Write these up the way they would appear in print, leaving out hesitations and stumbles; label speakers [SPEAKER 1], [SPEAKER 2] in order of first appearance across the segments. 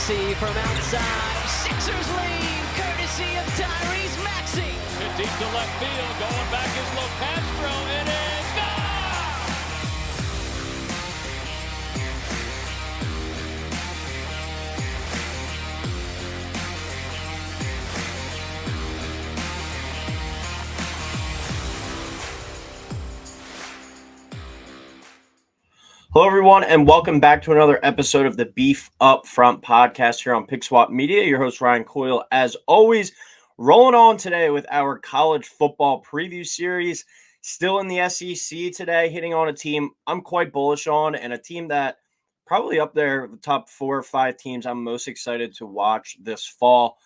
[SPEAKER 1] Maxey from outside. Sixers lead, courtesy of Tyrese Maxey.
[SPEAKER 2] Deep to left field, going back is Lopastro. It is gone!
[SPEAKER 3] Hello, everyone, and welcome back to another episode of the Beef Up Front podcast here on Pick Swap Media. Your host, Ryan Coyle, as always, rolling on today with our college football preview series. Still in the SEC today, hitting on a team I'm quite bullish on, and a team that probably up there, the top 4 or 5 teams I'm most excited to watch this fall.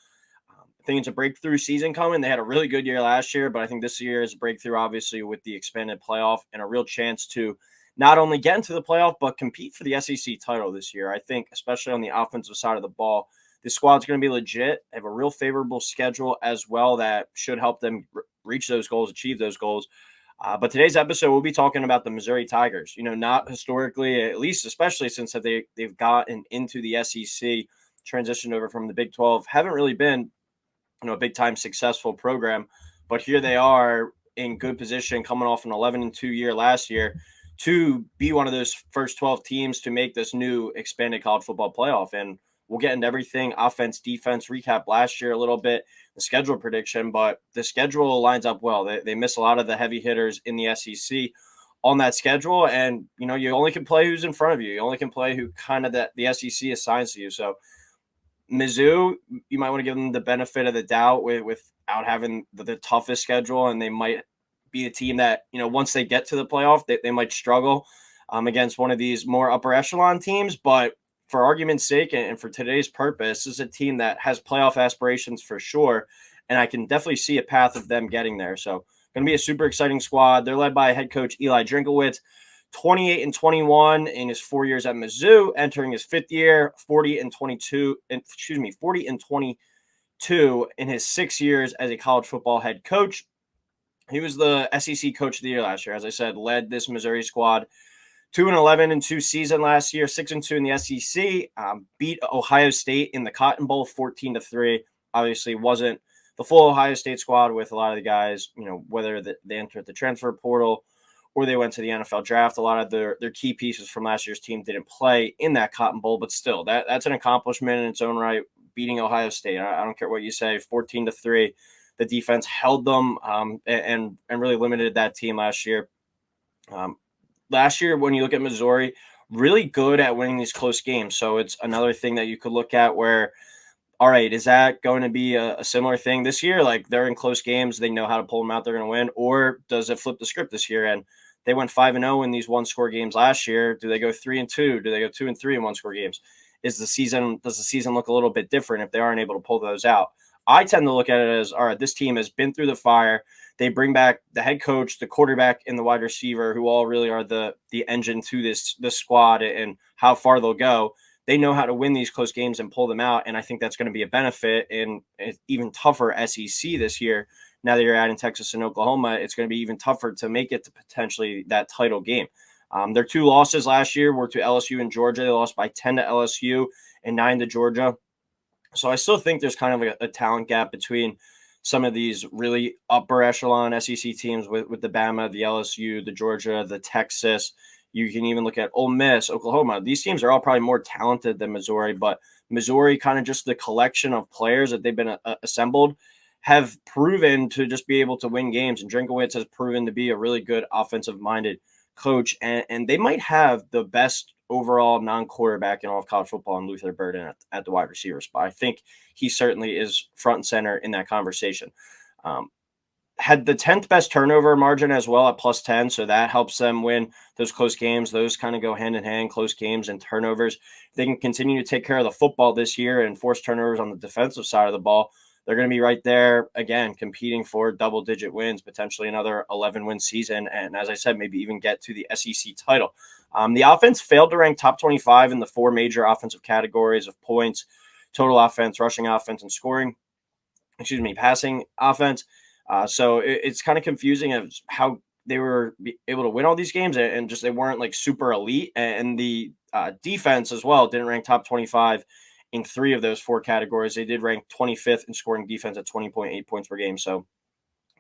[SPEAKER 3] I think it's a breakthrough season coming. They had a really good year last year, but I think this year is a breakthrough, obviously, with the expanded playoff and a real chance to not only get into the playoff, but compete for the SEC title this year. I think, especially on the offensive side of the ball, this squad's going to be legit. They have a real favorable schedule as well that should help them reach those goals, achieve those goals. But today's episode, we'll be talking about the Missouri Tigers. You know, not historically, at least especially since they've gotten into the SEC, transitioned over from the Big 12, haven't really been, a big-time successful program. But here they are in good position, coming off an 11-2 year last year, to be one of those first 12 teams to make this new expanded college football playoff. And we'll get into everything, offense, defense, recap last year a little bit, the schedule prediction, but the schedule lines up well. They miss a lot of the heavy hitters in the SEC on that schedule. And, you only can play who's in front of you. You only can play who kind of the SEC assigns to you. So Mizzou, you might want to give them the benefit of the doubt without having the toughest schedule, and they might be a team that, once they get to the playoff, they might struggle against one of these more upper echelon teams. But for argument's sake and for today's purpose, this is a team that has playoff aspirations for sure, and I can definitely see a path of them getting there. So going to be a super exciting squad. They're led by head coach Eli Drinkowitz, 28-21 in his 4 years at Mizzou, entering his 5th year, 40-22 in his 6 years as a college football head coach. He was the SEC Coach of the Year last year. As I said, led this Missouri squad to an 11-2 season last year, 6-2 in the SEC, beat Ohio State in the Cotton Bowl 14-3. Obviously wasn't the full Ohio State squad with a lot of the guys, whether they entered the transfer portal or they went to the NFL draft. A lot of their key pieces from last year's team didn't play in that Cotton Bowl, but still, that's an accomplishment in its own right, beating Ohio State. I don't care what you say, 14-3. The defense held them and really limited that team last year. Last year, when you look at Missouri, really good at winning these close games. So it's another thing that you could look at where, all right, is that going to be a similar thing this year? Like, they're in close games, they know how to pull them out, they're going to win. Or does it flip the script this year? And they went 5-0 in these one-score games last year. Do they go 3-2? Do they go 2-3 in one-score games? Does the season look a little bit different if they aren't able to pull those out? I tend to look at it as, all right, this team has been through the fire. They bring back the head coach, the quarterback, and the wide receiver, who all really are the engine to this squad and how far they'll go. They know how to win these close games and pull them out, and I think that's going to be a benefit in an even tougher SEC this year. Now that you're adding Texas and Oklahoma, it's going to be even tougher to make it to potentially that title game. Their 2 losses last year were to LSU and Georgia. They lost by 10 to LSU and 9 to Georgia. So I still think there's kind of a talent gap between some of these really upper echelon SEC teams with the Bama, the LSU, the Georgia, the Texas. You can even look at Ole Miss, Oklahoma. These teams are all probably more talented than Missouri, but Missouri, kind of just the collection of players that they've been assembled, have proven to just be able to win games. And Drinkowitz has proven to be a really good offensive-minded coach. And they might have the best overall non-quarterback in all of college football in Luther Burden at the wide receiver spot. I think he certainly is front and center in that conversation. Had the 10th best turnover margin as well at +10, so that helps them win those close games. Those kind of go hand in hand, close games and turnovers. If they can continue to take care of the football this year and force turnovers on the defensive side of the ball, they're going to be right there, again, competing for double-digit wins, potentially another 11-win season, and as I said, maybe even get to the SEC title. The offense failed to rank top 25 in the 4 major offensive categories of points, total offense, rushing offense, and passing offense. So it's kind of confusing of how they were able to win all these games and just they weren't like super elite. And the defense as well didn't rank top 25 in 3 of those 4 categories. They did rank 25th in scoring defense at 20.8 points per game. So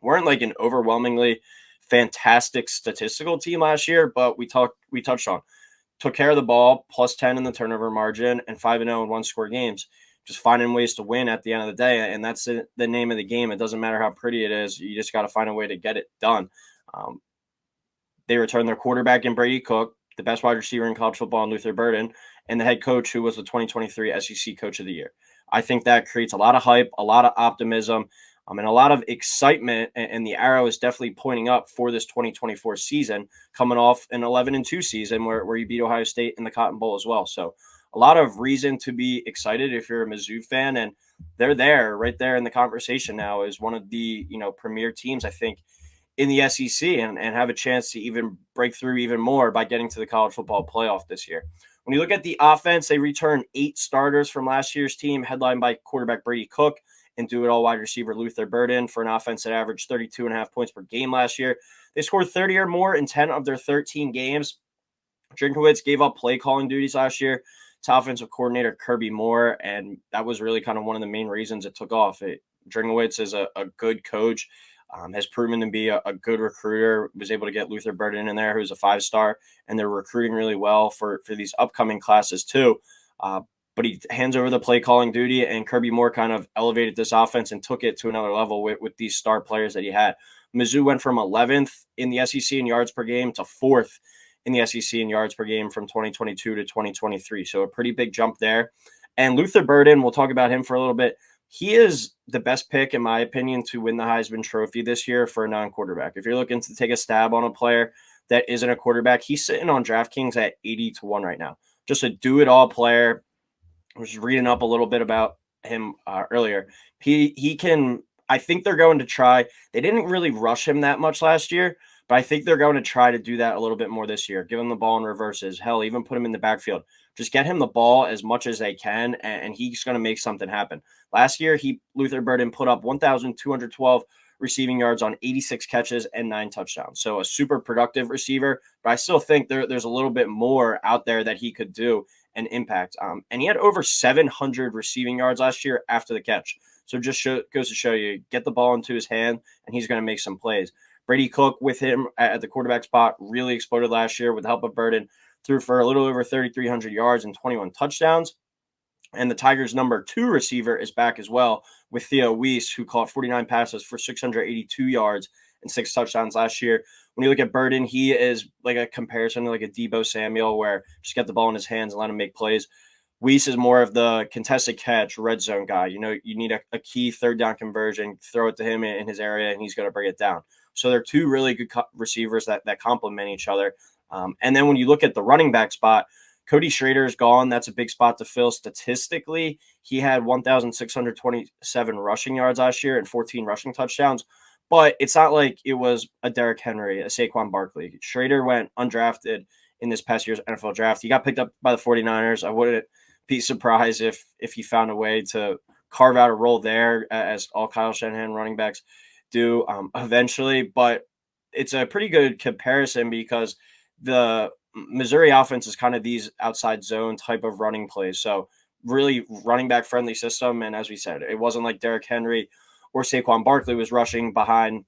[SPEAKER 3] weren't like an overwhelmingly fantastic statistical team last year, but we touched on took care of the ball, plus 10 in the turnover margin, and 5-0 in one-score games. Just finding ways to win at the end of the day, and that's the name of the game. It doesn't matter how pretty it is. You just got to find a way to get it done. They returned their quarterback in Brady Cook, the best wide receiver in college football in Luther Burden, and the head coach who was the 2023 SEC Coach of the Year. I think that creates a lot of hype, a lot of optimism, and a lot of excitement, and the arrow is definitely pointing up for this 2024 season, coming off an 11-2 season where you beat Ohio State in the Cotton Bowl as well. So a lot of reason to be excited if you're a Mizzou fan, and they're right there in the conversation now as one of the premier teams, I think, in the SEC, and have a chance to even break through even more by getting to the college football playoff this year. When you look at the offense, they returned 8 starters from last year's team, headlined by quarterback Brady Cook and do-it-all wide receiver Luther Burden for an offense that averaged 32.5 points per game last year. They scored 30 or more in 10 of their 13 games. Drinkowitz gave up play calling duties last year to offensive coordinator Kirby Moore, and that was really kind of one of the main reasons it took off. Drinkowitz is a good coach, has proven to be a good recruiter, was able to get Luther Burden in there, who's a 5-star, and they're recruiting really well for these upcoming classes too. But he hands over the play calling duty, and Kirby Moore kind of elevated this offense and took it to another level with these star players that he had. Mizzou went from 11th in the SEC in yards per game to 4th in the SEC in yards per game from 2022 to 2023. So a pretty big jump there. And Luther Burden, we'll talk about him for a little bit. He is the best pick, in my opinion, to win the Heisman Trophy this year for a non-quarterback. If you're looking to take a stab on a player that isn't a quarterback, he's sitting on DraftKings at 80-1 right now. Just a do-it-all player. I was reading up a little bit about him earlier. He can, I think they're going to try. They didn't really rush him that much last year, but I think they're going to try to do that a little bit more this year. Give him the ball in reverses. Hell, even put him in the backfield. Just get him the ball as much as they can, and he's going to make something happen. Last year, Luther Burden put up 1,212 receiving yards on 86 catches and 9 touchdowns. So a super productive receiver, but I still think there's a little bit more out there that he could do and impact. And he had over 700 receiving yards last year after the catch. So just goes to show you, get the ball into his hand, and he's going to make some plays. Brady Cook with him at the quarterback spot really exploded last year with the help of Burden, threw for a little over 3,300 yards and 21 touchdowns. And the Tigers' number 2 receiver is back as well with Theo Weiss, who caught 49 passes for 682 yards and 6 touchdowns last year. When you look at Burden, he is like a comparison to like a Deebo Samuel, where just get the ball in his hands and let him make plays. Weiss is more of the contested catch, red zone guy. You need a key third down conversion, throw it to him in his area, and he's going to bring it down. So they're 2 really good receivers that complement each other. And then when you look at the running back spot, Cody Schrader is gone. That's a big spot to fill statistically. He had 1,627 rushing yards last year and 14 rushing touchdowns. But it's not like it was a Derrick Henry, a Saquon Barkley. Schrader went undrafted in this past year's NFL draft. He got picked up by the 49ers. I wouldn't be surprised if he found a way to carve out a role there, as all Kyle Shanahan running backs do eventually. But it's a pretty good comparison because the Missouri offense is kind of these outside zone type of running plays. So really running back friendly system. And as we said, it wasn't like Derrick Henry or Saquon Barkley was rushing behind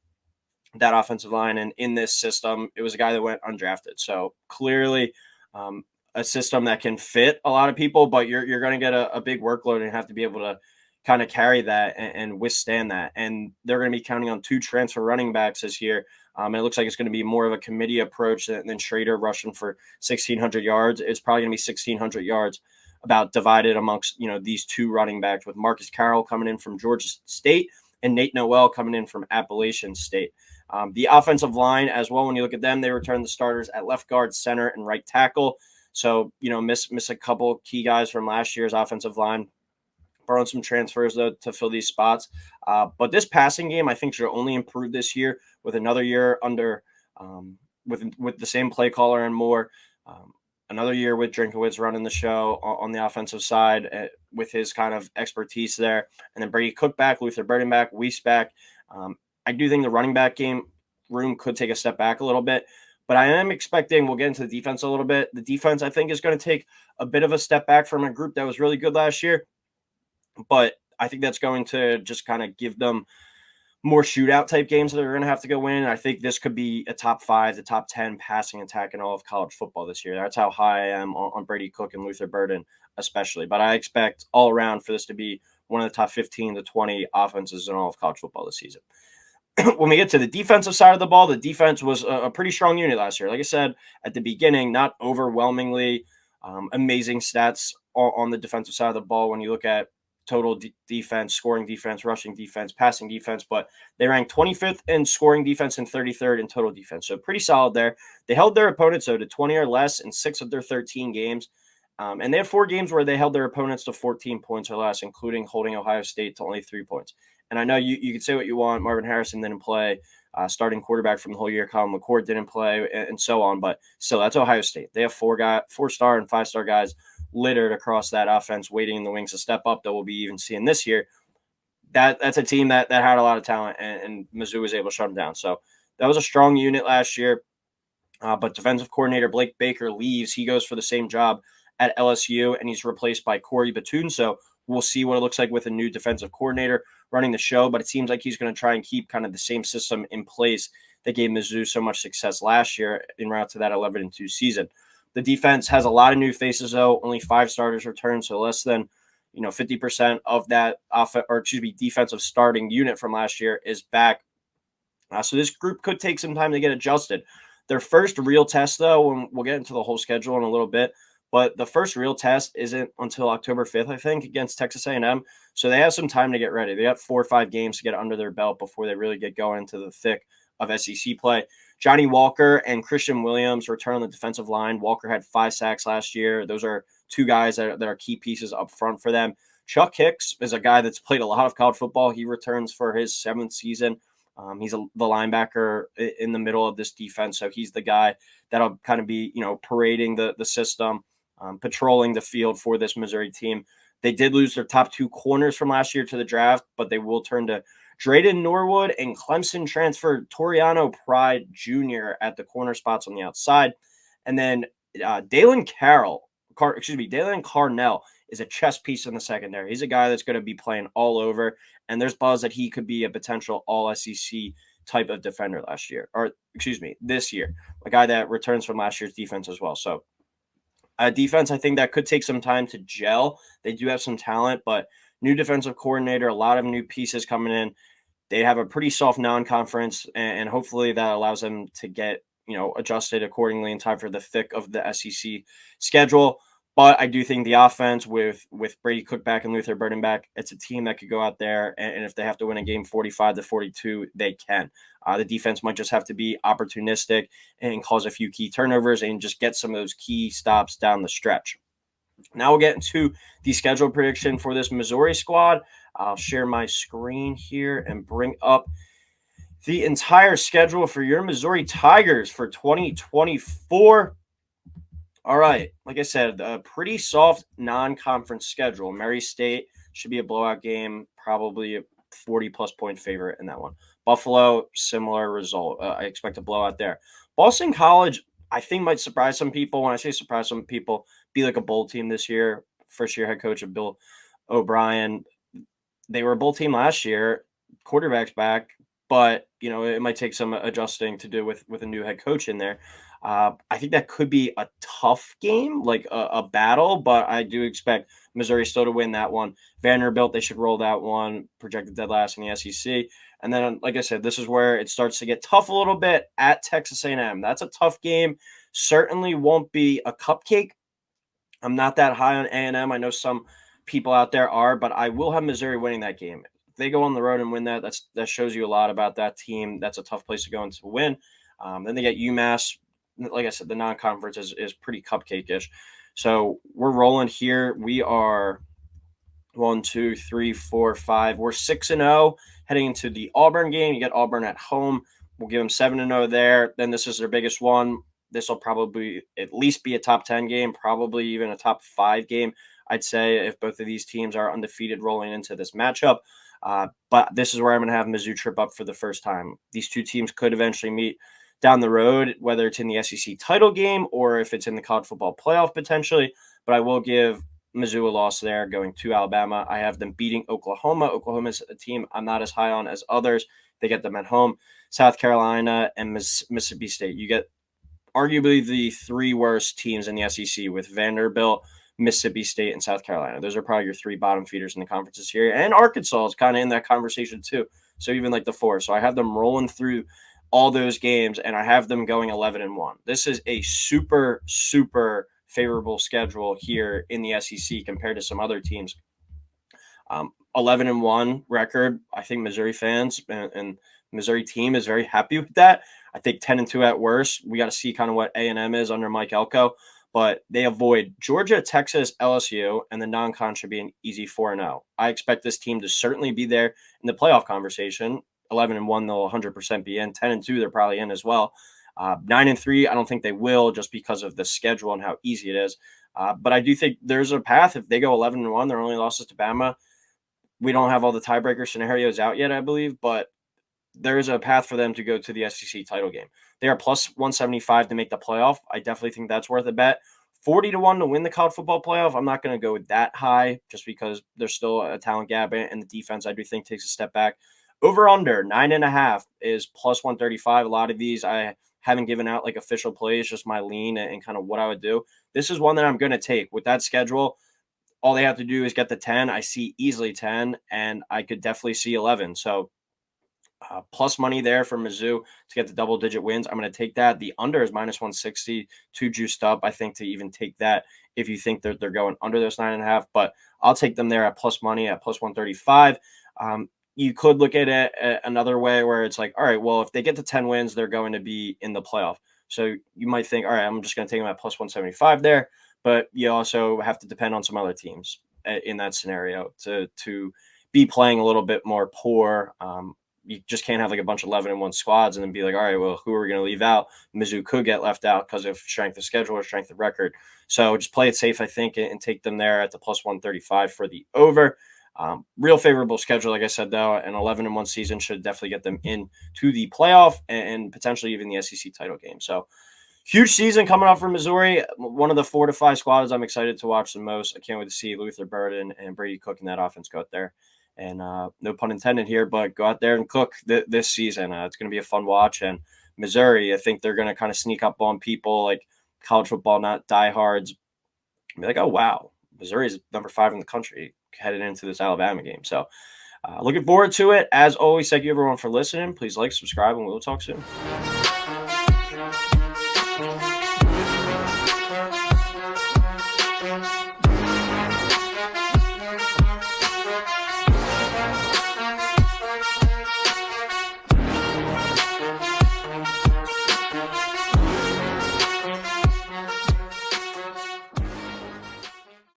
[SPEAKER 3] that offensive line. And in this system, it was a guy that went undrafted. So clearly a system that can fit a lot of people, but you're going to get a big workload and have to be able to kind of carry that and withstand that. And they're going to be counting on 2 transfer running backs this year. And it looks like it's going to be more of a committee approach than Schrader rushing for 1,600 yards. It's probably going to be 1,600 yards about divided amongst, these 2 running backs, with Marcus Carroll coming in from Georgia State and Nate Noel coming in from Appalachian State. The offensive line as well, when you look at them, they return the starters at left guard, center, and right tackle. So, miss a couple key guys from last year's offensive line. Borrowing some transfers, though, to fill these spots. But this passing game, I think, should only improve this year with another year under with the same play caller and more. Another year with Drinkowitz running the show on the offensive side with his kind of expertise there. And then Brady Cook back, Luther Burden back, Weiss back. I do think the running back game room could take a step back a little bit. But I am expecting, we'll get into the defense a little bit. The defense, I think, is going to take a bit of a step back from a group that was really good last year. but I think that's going to just kind of give them more shootout type games that they're going to have to go win. I think this could be a top 5 to top 10 passing attack in all of college football this year. That's how high I am on Brady Cook and Luther Burden, especially. But I expect all around for this to be one of the top 15 to 20 offenses in all of college football this season. When we get to the defensive side of the ball, the defense was a pretty strong unit last year. Like I said at the beginning, not overwhelmingly amazing stats on the defensive side of the ball when you look at total defense, scoring defense, rushing defense, passing defense, but they ranked 25th in scoring defense and 33rd in total defense. So pretty solid there. They held their opponents to 20 or less in 6 of their 13 games. And they had 4 games where they held their opponents to 14 points or less, including holding Ohio State to only 3 points. And I know you can say what you want. Marvin Harrison didn't play. Starting quarterback from the whole year, Colin McCord didn't play, and so on. But still, that's Ohio State. They have 4-star and 5-star guys littered across that offense, waiting in the wings to step up that we'll be even seeing this year. That's a team that had a lot of talent, and Mizzou was able to shut them down. So that was a strong unit last year. But defensive coordinator Blake Baker leaves. He goes for the same job at LSU, and he's replaced by Corey Batoon. So we'll see what it looks like with a new defensive coordinator running the show, but it seems like he's going to try and keep kind of the same system in place that gave Mizzou so much success last year en route to that 11-2 season. The defense has a lot of new faces, though. Only 5 starters returned, so less than 50% of that defensive starting unit from last year is back. So this group could take some time to get adjusted. Their first real test, though, and we'll get into the whole schedule in a little bit, but the first real test isn't until October 5th, I think, against Texas A&M. So they have some time to get ready. They got 4 or 5 games to get under their belt before they really get going into the thick of SEC play. Johnny Walker and Christian Williams return on the defensive line. Walker had 5 sacks last year. Those are 2 guys that are key pieces up front for them. Chuck Hicks is a guy that's played a lot of college football. He returns for his 7th season. He's the linebacker in the middle of this defense, so he's the guy that'll kind of be, parading the system, patrolling the field for this Missouri team. They did lose their top 2 corners from last year to the draft, but they will turn to Drayden Norwood and Clemson transfer Toriano Pride Jr. at the corner spots on the outside. And then Dalen Carnell is a chess piece in the secondary. He's a guy that's going to be playing all over, and there's buzz that he could be a potential all-SEC type of defender this year, a guy that returns from last year's defense as well. So defense, I think that could take some time to gel. They do have some talent, but new defensive coordinator, a lot of new pieces coming in. They have a pretty soft non-conference, and hopefully that allows them to get, adjusted accordingly in time for the thick of the SEC schedule. But I do think the offense with Brady Cook back and Luther Burden back, it's a team that could go out there, and if they have to win a game 45-42, they can. The defense might just have to be opportunistic and cause a few key turnovers and just get some of those key stops down the stretch. Now we'll get into the schedule prediction for this Missouri squad. I'll share my screen here and bring up the entire schedule for your Missouri Tigers for 2024. All right, like I said, a pretty soft non-conference schedule. Murray State should be a blowout game, probably a 40-plus point favorite in that one. Buffalo, similar result. I expect a blowout there. Boston College, I think, might surprise some people. When I say surprise some people, be like a bowl team this year. First-year head coach of Bill O'Brien. They were a bowl team last year. Quarterback's back, but, it might take some adjusting to do with a new head coach in there. I think that could be a tough game, like a battle, but I do expect Missouri still to win that one. Vanderbilt, they should roll that one, projected dead last in the SEC. And then, like I said, this is where it starts to get tough a little bit at Texas A&M. That's a tough game. Certainly won't be a cupcake. I'm not that high on A&M. I know some people out there are, but I will have Missouri winning that game. If they go on the road and win that shows you a lot about that team. That's a tough place to go and to win. Then they get UMass. Like I said, the non-conference is pretty cupcake-ish. So we're rolling here. We are 1, 2, 3, 4, 5. We're 6-0 heading into the Auburn game. You get Auburn at home. We'll give them 7-0 there. Then this is their biggest one. This will probably at least be a top 10 game, probably even a top 5 game, I'd say, if both of these teams are undefeated rolling into this matchup. But this is where I'm going to have Mizzou trip up for the first time. These two teams could eventually meet down the road, whether it's in the SEC title game or if it's in the college football playoff potentially. But I will give Mizzou a loss there, going to Alabama. I have them beating Oklahoma. Oklahoma is a team I'm not as high on as others. They get them at home. South Carolina and Mississippi State. You get arguably the three worst teams in the SEC with Vanderbilt, Mississippi State, and South Carolina. Those are probably your three bottom feeders in the conferences here. And Arkansas is kind of in that conversation too. So even like the four. So I have them rolling through all those games, and I have them going 11-1. This is a super, super favorable schedule here in the SEC compared to some other teams. 11-1 record. I think Missouri fans and Missouri team is very happy with that. I think 10-2 at worst. We got to see kind of what A&M is under Mike Elko, but they avoid Georgia, Texas, LSU, and the non-con should be an easy 4-0. I expect this team to certainly be there in the playoff conversation. 11-1, they'll 100% be in. 10-2, they're probably in as well. 9-3, I don't think they will just because of the schedule and how easy it is. But I do think there's a path. If they go 11-1, their only losses to Bama. We don't have all the tiebreaker scenarios out yet, I believe, but there is a path for them to go to the SEC title game. They are plus 175 to make the playoff. I definitely think that's worth a bet. 40-1 to win the college football playoff. I'm not going to go that high just because there's still a talent gap, and the defense I do think takes a step back. Over under 9.5 is plus 135. A lot of these I haven't given out like official plays, just my lean and kind of what I would do. This is one that I'm going to take with that schedule. All they have to do is get the 10. I see easily 10, and I could definitely see 11. So plus money there for Mizzou to get the double-digit wins. I'm going to take that. The under is minus 160, too juiced up, I think, to even take that if you think that they're going under those 9.5. But I'll take them there at plus money at plus 135. You could look at it another way where it's like, all right, well, if they get to 10 wins, they're going to be in the playoff. So you might think, all right, I'm just going to take them at plus 175 there. But you also have to depend on some other teams in that scenario to be playing a little bit more poor. You just can't have like a bunch of 11-1 squads and then be like, all right, well, who are we going to leave out? Mizzou could get left out because of strength of schedule or strength of record. So just play it safe, I think, and take them there at the plus 135 for the over. Real favorable schedule, like I said, though. An 11-1 season should definitely get them into the playoff and potentially even the SEC title game. So huge season coming up for Missouri. One of the 4 to 5 squads I'm excited to watch the most. I can't wait to see Luther Burden and Brady Cook in that offense go out there. And no pun intended here, but go out there and cook this season. It's going to be a fun watch. And Missouri, I think they're going to kind of sneak up on people like college football, not diehards. Be like, oh, wow, Missouri is number 5 in the country headed into this Alabama game. So looking forward to it. As always, thank you everyone for listening. Please like, subscribe, and we'll talk soon.